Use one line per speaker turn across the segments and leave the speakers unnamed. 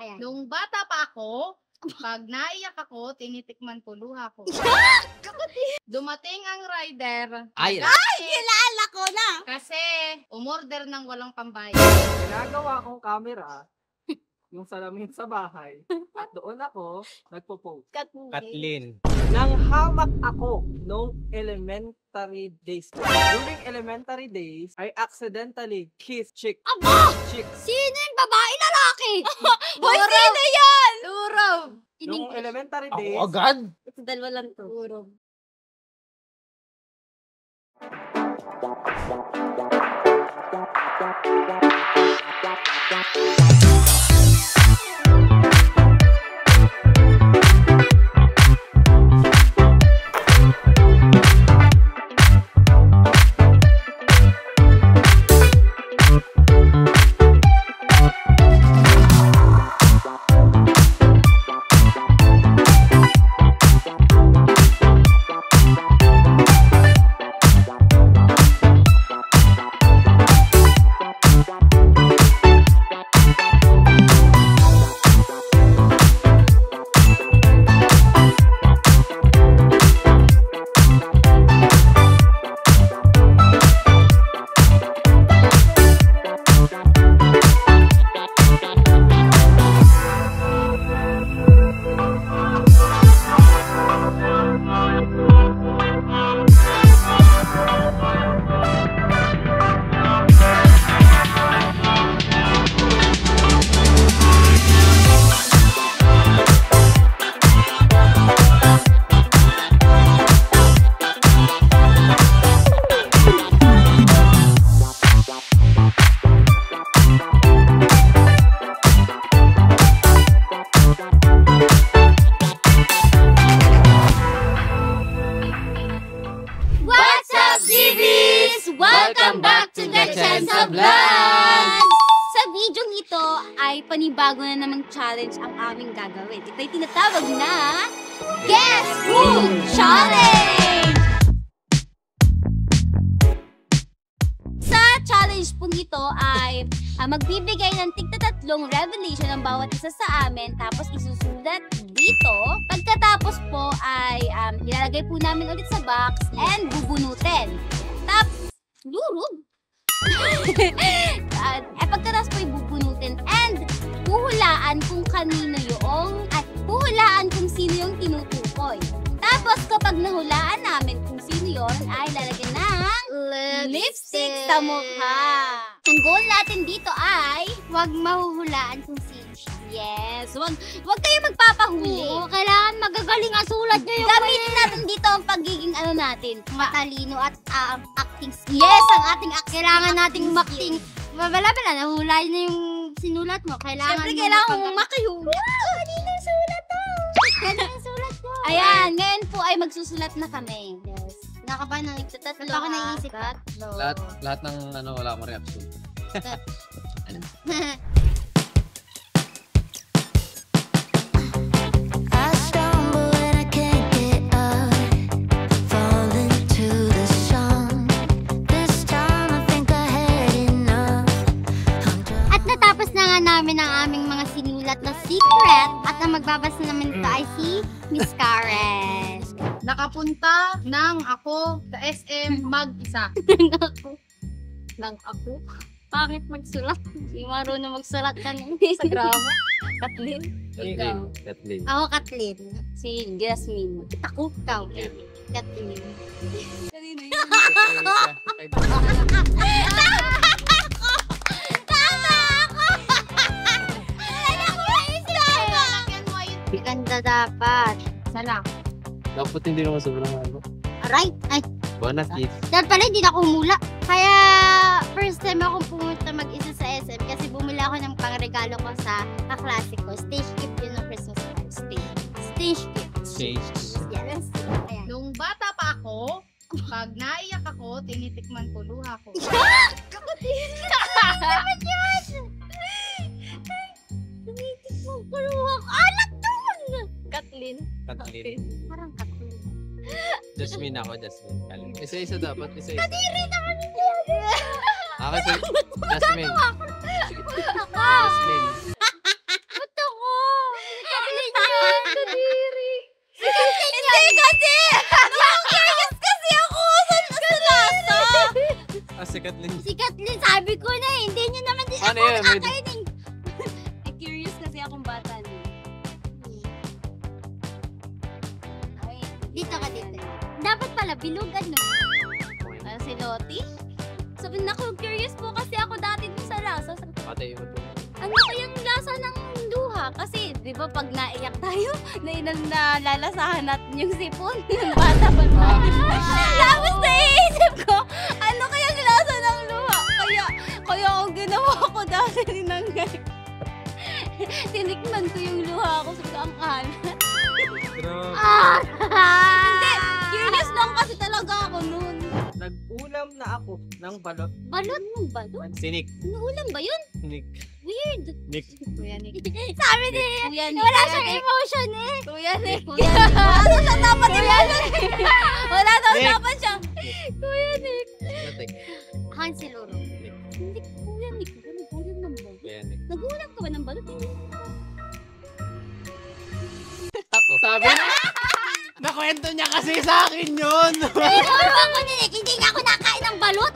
Ayan.
Nung bata pa ako, pag naiyak ako, tinitikman ko luha ko. Dumating ang rider.
Ay,
Kilala ko na!
Kasi umorder ng walang pambayad.
Ginagawa kong camera yung salamin sa bahay at doon ako nagpo-post.
Kathleen.
Nang hamak ako nung elementary days. During elementary days, I accidentally kissed chick.
Aba!
Chick.
Sino yung babae lalaki?
Hoy,
sino yan?
Luraw!
Nung elementary days,
Ako agad?
Dalawa lang to. Urog. Welcome back to the Chensa Vlog! Sa video ito ay panibago na namang challenge ang aming gagawin. Ito'y tinatawag na Guess Who Challenge! Sa challenge pong ito ay magbibigay ng tigtatatlong revelation ang bawat isa sa amin tapos isusulat dito. Pagkatapos po ay ilalagay po namin ulit sa box and bubunutin. Tapos, lurog! Pagkatapos po ibubunutin and huhulaan kung kanino yung huhulaan kung sino yung tinutukoy. Tapos kapag nahulaan namin kung sino yon ay lalagyan ng lipstick sa mukha. Ang goal natin dito ay huwag mahuhulaan kung sino siya. Yes, wag kayo magpapahuli. Oo, kailangan magagaling ang sulat nyo yung gamitin natin dito ang pagiging natin, matalino at acting skills. Yes, ang ating kailangan nating acting. Wala, nahulay na yung sinulat mo. Siyempre, kailangan mong makihuli. Kanino yung sulat to? Kanino yung sulat mo? Ayan, ngayon po ay magsusulat na kami. Yes. Nakabahan ng tatlo. Ako naiisip.
Lahat ng wala akong reaction.
Namin ang aming mga sinulat na secret at ang magbabasa naman ito ay si Miss Karen.
Nakapunta nang ako sa SM mag-isa.
Nang ako? Bakit magsulat? Hindi marunong magsulat ka sa gramo. Kathleen? Ikaw.
Kathleen.
Ako Kathleen. Si Jasmine. Ako. Ikaw. Kathleen.
kanina yun.
Ganda dapat.
Sana.
Dapat hindi naman sobrang
Right. Ay.
Bonus kids.
Dahil pala hindi na ako umula. Kaya first time akong pumunta mag-isa sa SM kasi bumili ako ng pangregalo ko sa kaklase ko. Stage gift yun ng Christmas card. Stage gift. Yes. Ayan.
Nung bata pa ako, pag naiyak ako, tinitikman ko luha ko.
Naman yun! Tinitikman ko luha ko. Anak doon!
Kathleen.
Parang Kathleen.
Jasmine ako, Jasmine. Isa-isa dapat, isa-isa.
Kadiri naman yun!
Kasi Jasmine.
Ako!
Jasmine.
Ba't ako?
Ano yun?
Kakainin. Curious kasi akong bata na. Ay, dito ka dito. Dapat pala bilog ano. Si Lottie? Sabi na ko, curious po kasi ako dati dun sa lasa.
Patay mo to.
Ano kayang lasa ng luha? Kasi, di ba pag naiyak tayo, nalalasahan natin yung sipon. Yung bata pa tayo. Tapos naiisip ko, ano kayang lasa ng luha? Kaya ang ginawa ko dati ninanggay. Tinikman ko yung luha ko sa ang alat. Hindi, curious lang kasi talaga ako noon.
Nag-ulam na ako ng balot.
Balot mo balot?
Sinik.
Ulam ba yun?
Nick.
Weird.
Nick.
Kuya Nick.
Sabi ni
Kuya Nick.
wala siyang emotion eh.
Kuya Nick.
Kuya Nick. Wala siyang dapat emotion. Wala daw
Nick.
dapat siya. Kuya Nick.
Natik.
Hansel Oro.
Nick.
Hindi, Kuya Nick. Nagulam ng balot.
Kaya Nick.
Nagulam ka ba ng balot?
Ako. Sabi na. Nakwento niya kasi sa akin yun.
Ewan ko ni Nick, hindi nga ako nakain ng balot.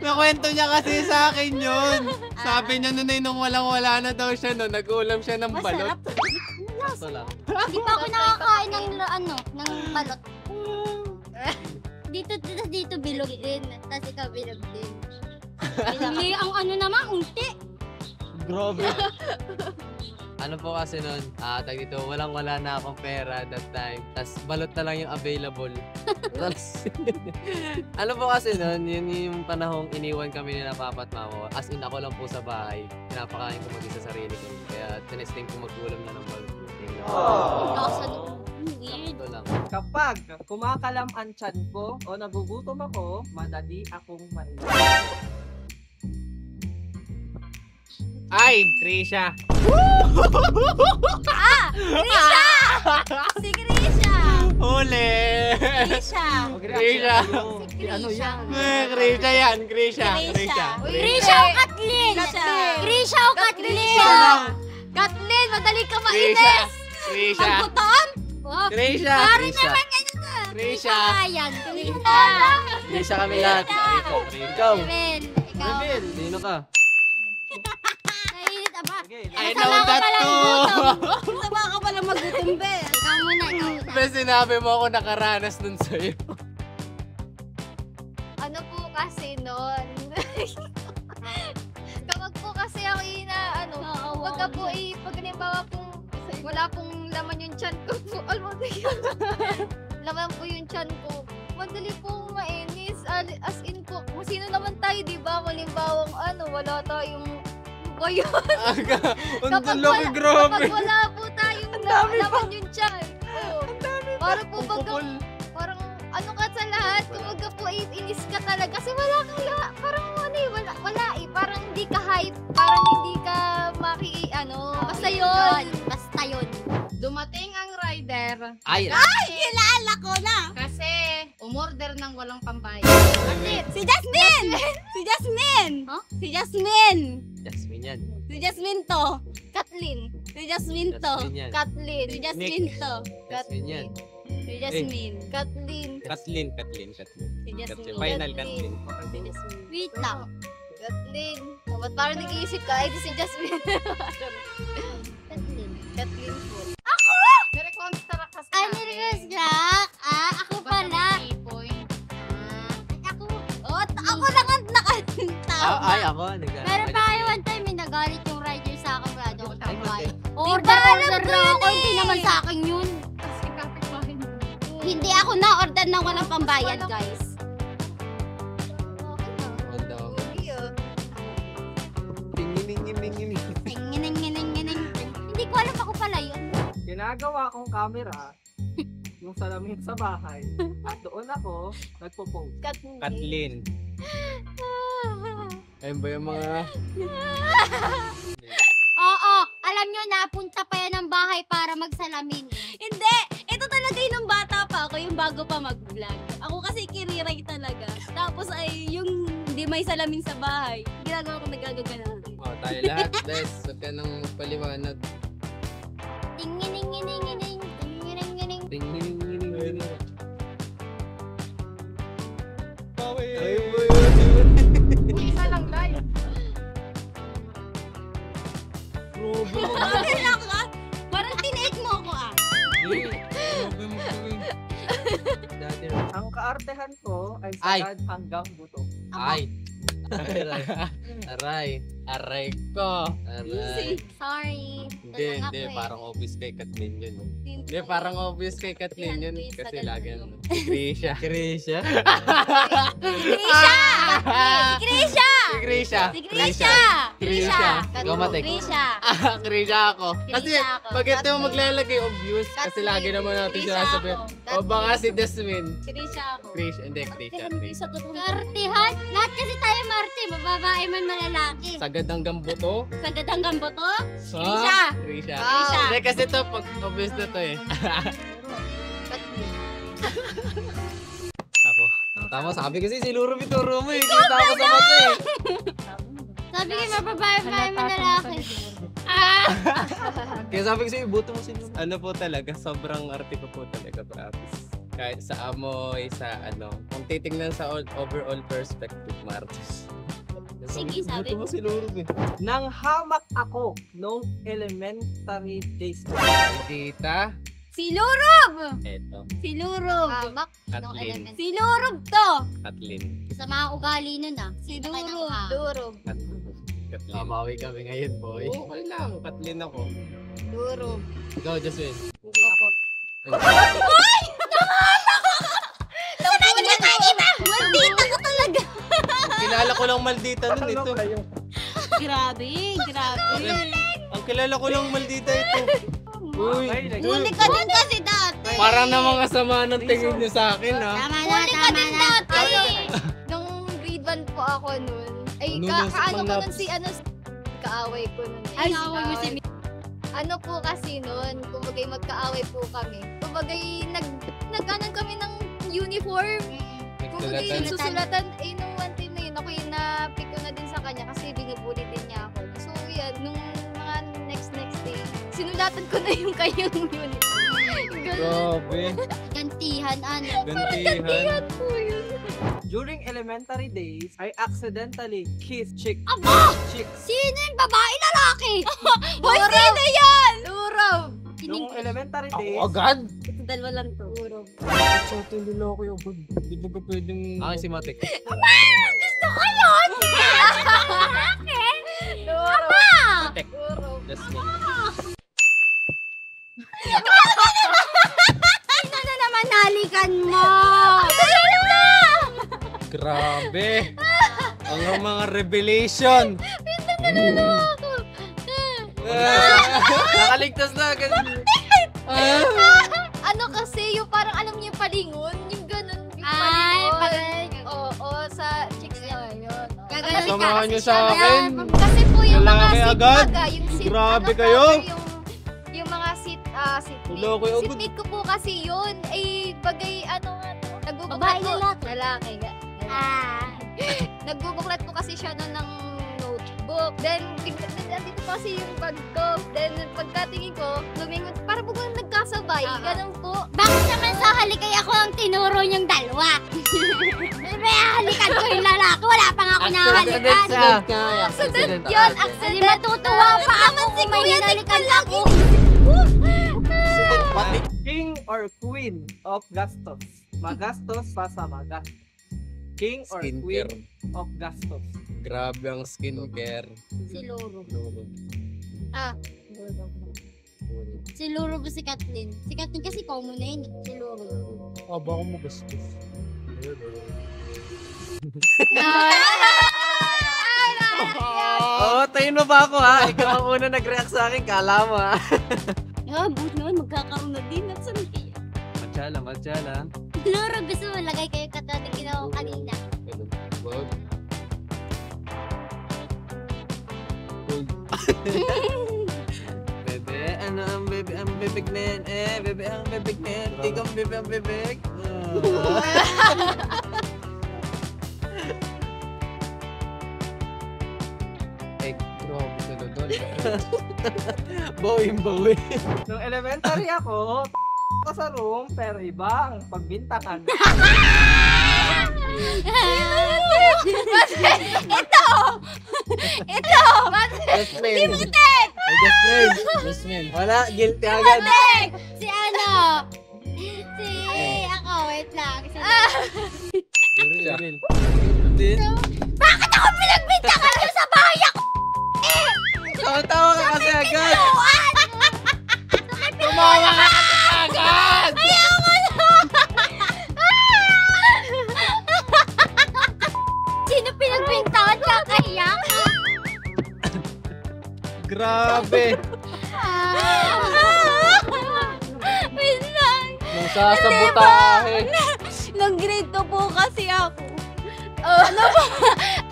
Nakwento niya kasi sa akin yun. Sabi niya nun ay nung walang-wala na daw siya no, nag-ulam siya ng balot.
Masarap.
Sakto lang.
Hindi pa ako nakakain ng ng balot. Dito bilog din. Tapos ikaw bilog din. Hindi ang ano naman, unti.
Grabe. Ano po kasi nun, tag dito, walang-wala na akong pera that time. Tapos balot na lang yung available. Tapos, ano po kasi nun, yun yung panahong iniwan kami ni Papa at Mama. As in, ako lang po sa bahay. Pinapakain ko mag-isa sa sarili ko. Kaya tinesting ko mag-ulam na ng balot.
Lasa nung weird.
Ito lang.
Kapag kumakalam ang tiyan ko o nagugutom ako, madali akong mainit.
Ay! Trisha!
Si Grisha!
Huli!
Grisha!
Grisha!
Ano yan?
Grisha yan! Grisha!
Grisha!
Grisha!
Grisha o Kathleen! Grisha o Kathleen! Kathleen, madali ka
Grisha!
mainis!
Grisha!
Pagkutom? Oh,
Grisha!
pare
Grisha!
naman ganyan na!
Grisha!
Ayan, Grisha!
Grisha kami lahat.
Grisha.
Ikaw!
Rebel, ikaw.
Rebel.
Sino ka?
Naiinit ba?
Sige,
I
Masama
know
ka
that
palang
too!
gutom. Masama ka palang magutom, be. Ikaw muna, ikaw muna.
Bes, sinabi mo ako nakaranas nun sa'yo.
Ano po kasi nun? Kapag po kasi ako pagka po pag halimbawa pong wala pong laman yung chan ko po, laman po yung chan ko, madali po mainis, as in po, kung sino naman tayo, di ba? Halimbawa, wala tayong kayo.
Ang laki, grabe.
Kapag wala po tayong laman yung chan. Para po parang ano ka sa lahat, kumaga po inis ka talaga kasi wala parang parang hindi ka hype, parang hindi ka basta yun.
Basta yun.
Dumating ang rider
Ay!
Kilala ko na.
kasi umorder ng walang pambayad.
Si Jasmine! Si Jasmine!
Huh?
Si Jasmine!
Jasmine yan.
Si Jasmine to.
Kathleen.
Si Jasmine to.
Jasmine yan.
Kathleen.
Si Jasmine to.
Jasmine yan.
Si Jasmine.
Kathleen.
Kathleen.
Si Jasmine.
Final Kathleen.
Si Jasmine. Wait lang.
Kathleen. Oh, ba't parang nag-iisip ka? Ay, di si Jasmine.
Kathleen.
Kathleen po.
Nire-construct kasi
Ay, nirigos Jack. Ako pala. Ako lang ang nakatawag.
Ay, ako.
Meron pa kayo one time, may nagalit yung rider sa akin. Wala daw ako
Ay,
pambayad.
bakit?
Order
alam ko
lang
yun
ako. Hindi
eh.
naman sa akin yun.
Kasi kapit-bahay mo.
Hindi ako na-order na walang pambayad, guys. Ngineng. Hindi ko alam ako pala yun.
Ginagawa kong camera yung salamin sa bahay at doon ako nagpo-post.
Kathleen. Ayun ba yung mga...
Oo, alam nyo, napunta pa yan ng bahay para magsalamin. Hindi! Ito talaga yung nung bata pa ako, yung bago pa mag-vlog. Ako kasi kiriray talaga. Tapos ay yung hindi may salamin sa bahay. Ginagawa ko nagagagana.
Oh, tayo lahat, Des. Huwag ka nang magpaliwanag.
Tingining.
Ting-ning-ning-ning.
Isa lang tayo.
Wala ka? Parang tinake mo ako ah.
Dati
Ang kaartehan ko ay
Ay.
sagad hanggang buto.
Ay. Aray ko. Aray.
Sorry.
Hindi, parang obvious kay Kathleen yun. Hindi, parang obvious kay Kathleen yun. Kasi lagi ano. Krisha.
Krisha!
Krisha!
Si Krisha!
Krisha! Gomatek.
Krisha!
Krisha ako. Kasi
Krisha ako.
pag ito yung maglalagay obvious, kasi lagi naman natin
Krisha
sinasabi.
ako.
O baka si Desmond.
Krisha ako.
Krisha, hindi, Krisha. Krisha.
Kartihan? Lahat kasi tayo Marte, mababae man malalaki.
Sagad hanggang buto.
Sagad hanggang buto?
Krisha! Krisha.
Krisha.
Hindi, kasi ito, pag obvious na to eh. Ako. Tama, sabi kasi si Luro Vituro mo eh. Kita ako sa mata eh.
Sabi ko, mababae man malalaki.
Kaya sabi ko sa'yo, buto mo si Luro. Ano po talaga, sobrang arte ko po talaga, promise. Kahit sa amoy, sa ano, kung titingnan sa overall perspective, Martis.
Sige, sabi
Buto mo si Luro eh.
Nang hamak ako nung elementary days ko.
Tita,
Si Lurob!
eto,
Si Lurob.
Hamak.
Kathleen.
Si Lurob to!
Kathleen.
Sa mga ugali nun ah. Si Lurob.
Durog.
Kathleen. Mamawi kami ngayon, boy. Okay lang, Kathleen ako.
Durog.
Ikaw, Jasmine.
Hindi ako.
Maldita ka talaga!
Kilala ko lang maldita nun ito.
Grabe, grabe.
Ang kilala ko lang maldita ito. Uy,
Huli ka din kasi dati.
parang namang kasama ng tingin niyo sa akin, ha?
Tama na, tama na.
Nung grade 1 po ako nun, ay
Nung nasa
kaano ko nun
panlaps.
si ano, kaaway ko nun.
Ay, kaaway mo si
Ano po kasi nun, kumbagay magkaaway po kami. Kumbagay nag-anan kami ng uniform. Kumbagay
Nagkagatan.
susulatan, nung one time na yun, ako yung na-pick ko na din sa kanya kasi binubuli din niya ako. So yan, nung mga next day, sinulatan ko na yung kanyang uniform. Ganun
Grabe.
Gantihan, ano.
Gantihan.
po yun.
During elementary days, I accidentally kissed chick. Chick.
Sino yung babae lalaki? Boy, sino yan?
Lurob!
Nung elementary
Ako
days,
agad?
Dalawa lang to.
Lurob.
Sa atin nila ako yung agad. Hindi ba ka pwedeng... Akin si Matik.
Gusto ko yun!
Lurob!
Matik.
Lurob.
Jasmine.
Sino na naman nalikan mo?
Grabe. Ang mga revelation. Nakaligtas na agad.
Ano kasi, yung parang alam niyo yung palingon, yung ganun. Yung
Ay,
palingon. Oo, sa chicks niya yun.
Gaganon ka
Samahan
kasi
niyo
siya.
sa akin.
Kasi po yung mga
Lalaki
seat
agad.
baga, yung seat,
Grabe
ano
kayo.
po, yung mga seatmate.
Lalaki agad.
Seatmate ko po kasi yun, ay bagay, ano nga to, nagbubuklat
Babae,
po.
lalaki?
Lalaki.
Ah.
Nagbubuklat po kasi siya nun ng notebook. Then, dito pa kasi yung bag ko. Then, pagkatingin ko, lumingon, para po ba nagkasabay? Ganun po.
Bakit naman sa halikay ako ang tinuro niyang dalawa? May halikan ko yung lalaki. Wala pa nga ako nahalikan.
Accident
Yun,
Hindi
accident.
matutuwa pa ako kung may hinalikan ako.
king or queen of gastos. Magastos pa sa magastos. King or
Skincare.
queen of gastos.
Grabe ang skincare.
Si Luro.
Ah,
Si Luro ba si Kathleen? Si Kathleen kasi common na yun. Si Luro.
Baka mo gastos. Oo, tayo na ba ako ha? Ikaw ang una nag-react sa akin, kala mo ha?
Ah, buti naman magkakaroon na din. Saan kaya?
Matsala.
Luro, gusto mo lagay kayo katulad ng ginawa ko kanina.
Wag. Bebe, ano ang bebe ang bebek na yan? Bebe ang bebek na yan. Tikang bebe ang bebek. Grabe ka na doon. Bawing.
Nung elementary ako, ko sa room, pero iba ang pagbintangan.
Ito!
Jasmine. Ay, Jasmine. Wala, guilty agad.
Si ano? Si ako, wait lang.
Reveal. Din.
Bakit ako pinagbintangan niyo sa bahay ako?
Tawa ka kasi agad.
Tumawa ka kasi agad!
Sino pinagbintangan ka kaya?
Grabe.
Wait lang.
Nung sasabotahe.
Nung grade 2 po kasi ako. Ano po?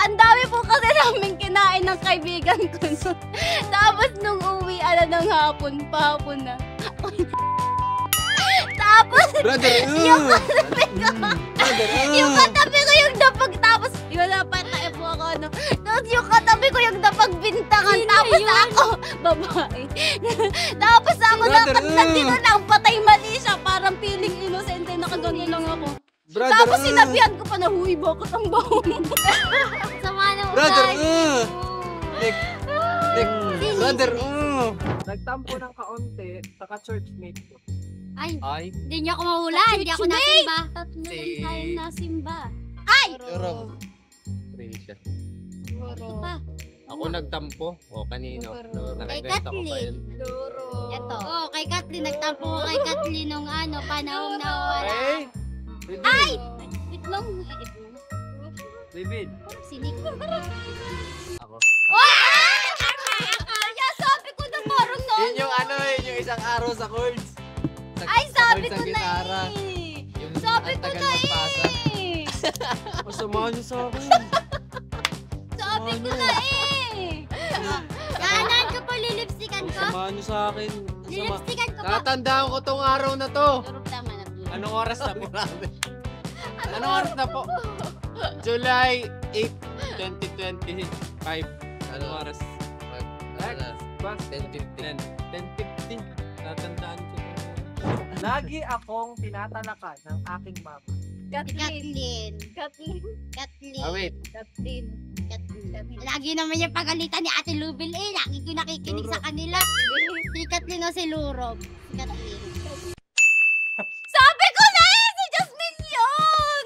Ang dami po kasi namin kinain ng kaibigan ko. Tapos nung uwi, ng hapon na. Tapos,
Brother,
yung katabi ko yung napag, tapos, wala pa tayo po ako, ano. Tapos yung katabi ko yung napagbintangan, tapos ako, babae. Tapos ako dapat na dito lang, patay mali siya, parang feeling innocent, nakagano lang ako.
Brother,
Tapos sinabihan ko pa na, huy, bakit ang baho mo? Sama na
Brother,
ugali.
Nick, brother,
Nagtampo ng kaunti, saka churchmate ko.
Ay,
Ay,
hindi niyo ako mahula, hindi ako nasimba. Tatlo
Si-
lang tayo nasimba.
Europe. Risha.
Pa,
Ako nagtampo. O, kanino?
Kay
Nakakwento ko ba yun?
Ito. Oh, kay Kathleen, nagtampo ko kay Kathleen nung panahong nawala.
Ay!
Wait lang.
David.
Sinig.
Ako.
Kaya sabi ko na parang no.
Yun yung yung isang araw sa chords.
Ay, sabi ko na
gitara.
eh.
Yung
Sabi
ang
ko
tagal
na
magpasa.
eh.
Masama niyo sa akin.
Sabi ko na eh. Kanan ko pa, lilipstikan ko.
Masama niyo sa akin.
Lilipstikan ko pa.
Tatandaan ko tong araw na to.
Turog tama na.
Anong oras na po?
Anong oras na po? July 8, 2025. Anong oras?
Bas,
10:15. 10:15.
natandaan ko. Lagi akong tinatalakan ng aking mama.
Kathleen.
Ah, wait.
Kathleen. Lagi naman yung pagalitan ni Ate Lubel eh. Lagi ko nakikinig sa kanila. Si Kathleen o si Lurob. Si Kathleen. Sabi ko na eh! Si Jasmine yun!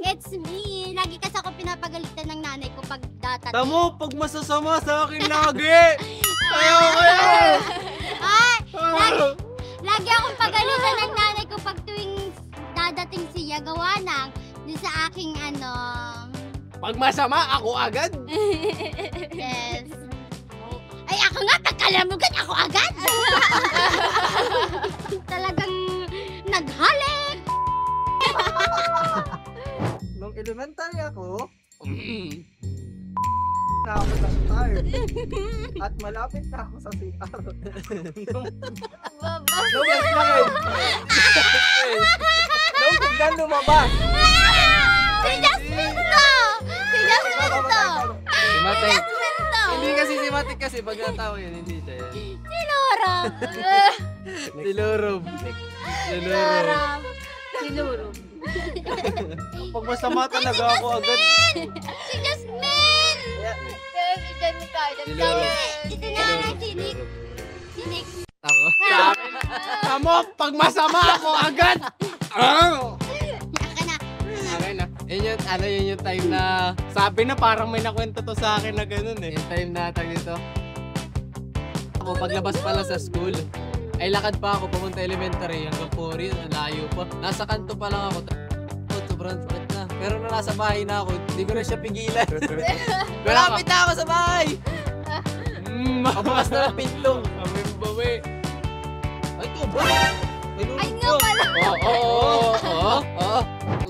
It's me. Lagi kasi ako pinapagalitan ng nanay ko pag data.
Tamo, pag masasama sa akin lagi! Ayoko yan!
Ay! Lagi akong pagalitan ng nanay ko pag tuwing dadating siya gawa ng sa aking
Pag masama, ako agad.
yes. Ay, ako nga, pagkalamugan ako agad. Talagang naghalik.
Nung elementary ako, na ako sa star. At malapit na ako sa CR. Lumabas na kayo. Nung biglang lumabas.
Si Jasmine to! Si Jasmine to!
Si Matek.
Jasmine to!
Hindi kasi si Matek kasi pag natawa yun, hindi siya yan.
Si Laura!
Si Lurob. Si Lurob.
Si Laura.
Pag masama talaga ako agad.
Si Jasmine!
Si Lurob.
Ito na ang sinik. Sinik.
Ako.
Tamo, pag masama ako agad.
Aka na.
Okay na. Yun yung time na,
Sabi na parang may nakwento to sa akin na ganun eh.
yung time na tag dito. Ako paglabas pala sa school, ay lakad pa ako pumunta elementary hanggang 4 yun, ang layo pa. Nasa kanto pa lang ako. Sobrang sakit na. Pero na nasa bahay na ako, hindi ko na siya pigilan. Malapit na ako sa bahay! Pabukas na ng pinto.
Bawi.
Ay, ito ba? May lulog
Ay nga
ko.
pala.
Oo.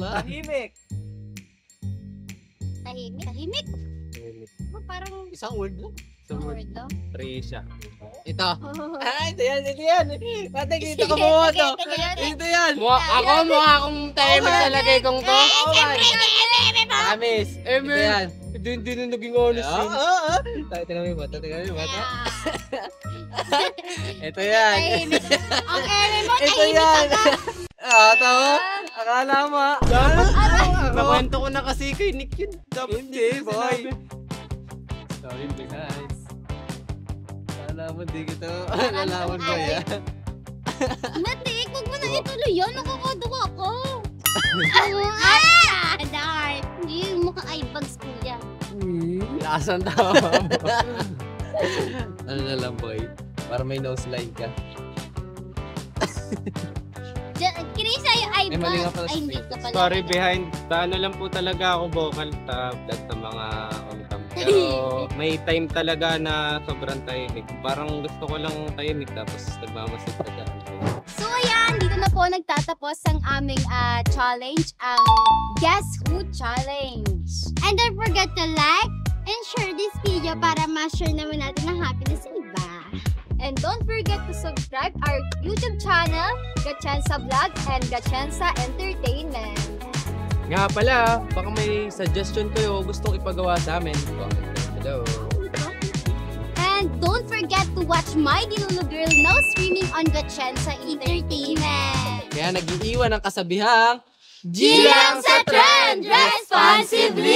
Tahimik.
Tahimik. Tahimik. Parang
Isang word lang.
word to.
Trisha.
Ito. Ay, ito yan. Patek, dito ka buha to. Ito yan. Mukha akong tahimik sa lagay kong to. Amis. Ito yan.
Hindi na naging honest yun.
Tingnan mo yung bata. Ito yan.
Tahimik. Ang ere mo,
Ito
tahimik
yan.
ka.
Tama. Akala mo.
Nakwento ko na kasi kay Nick yun. Dapat
Hindi, boy.
sinabi.
Sorry, guys. Alam mo, di kita lalaman ko yan.
Matik, huwag mo na ituloy yan. Nakakaduka ako. Dark. Hindi, mukhang eyebags po yan.
Lasan tama mo. Ano na lang, boy? Para may nose line ka.
Kinisa yung
May mali nga
eyebags.
pala
Ay, hindi
sa
ka pala.
Story behind, ano lang po talaga ako vocal top sa mga on-cam. Pero may time talaga na sobrang tahimik. Parang gusto ko lang tahimik tapos nagmamasid pa dyan.
So ayan, dito na po nagtatapos ang aming challenge, ang Guess Who Challenge. And don't forget to like and share this video para ma-share naman natin ang happiness sa iba.
And don't forget to subscribe our YouTube channel, Gatchansa Vlog and Gatchansa Entertainment.
Nga pala, baka may suggestion kayo gustong ipagawa sa amin. Comment down below.
And don't forget to watch My Dilolo Girl now streaming on Gatchansa Entertainment.
Kaya nag-iiwan ang kasabihang
G lang sa trend, responsibly!